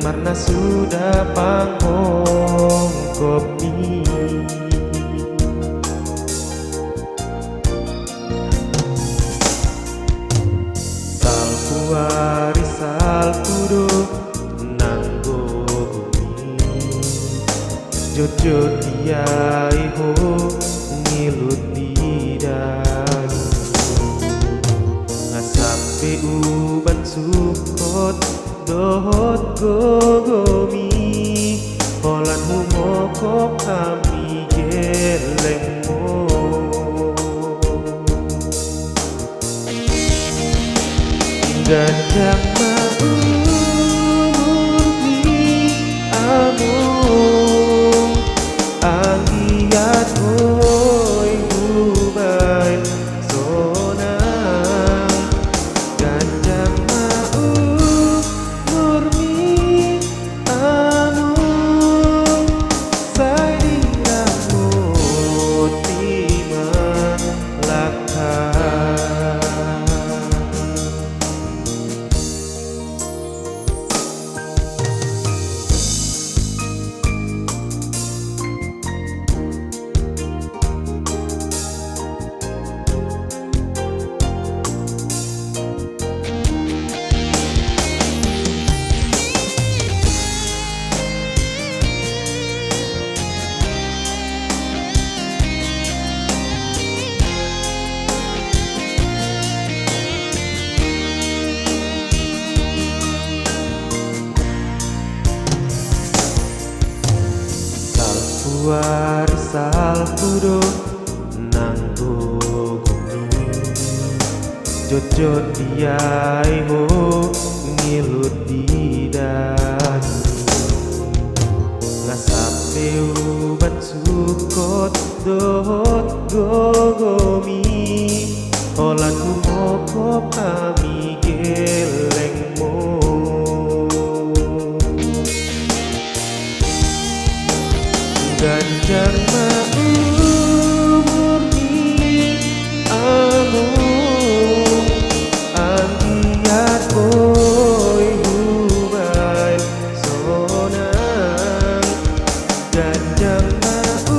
Marna sudah panghong kopi. Salpuari salpudo nanggo bumi, jod-jod diai ho ngilut bidan, ngasape uban sukot dohot gogomi, polan humokok kami gelengmo. Gajah mau murni amung anggiat hoi bubai sonang. Gajah mau murni amung sai diramut lima lakar. Salpuari salpudo nanggo gumi, jod-jod diai ho ngilut bidan, ngasape uban sukot dohot gogomi, olan humokok kami gelengmo. Ganjang mau murni amung anggiat boy hubai sonang. Ganjang mau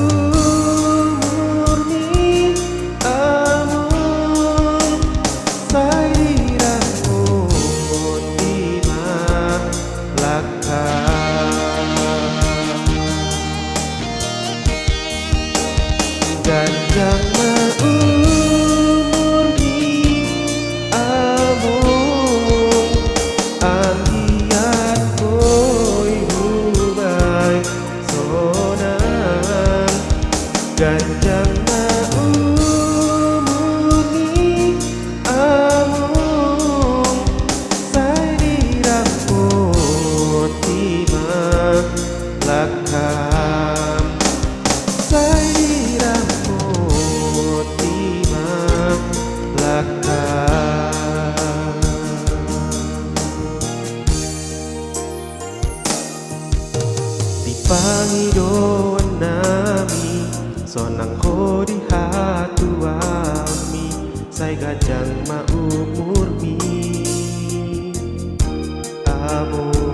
murni amung sai dirangkut lima lakar. Ganjang mau murni amung anggiat boy hubai sonang. Ganjang mau murni amung sai dirangkut lima lakar. Sai dirangkut lima lakar. Dipangidoan nami sonang ko di hatu ami, sai gajang mau murni amung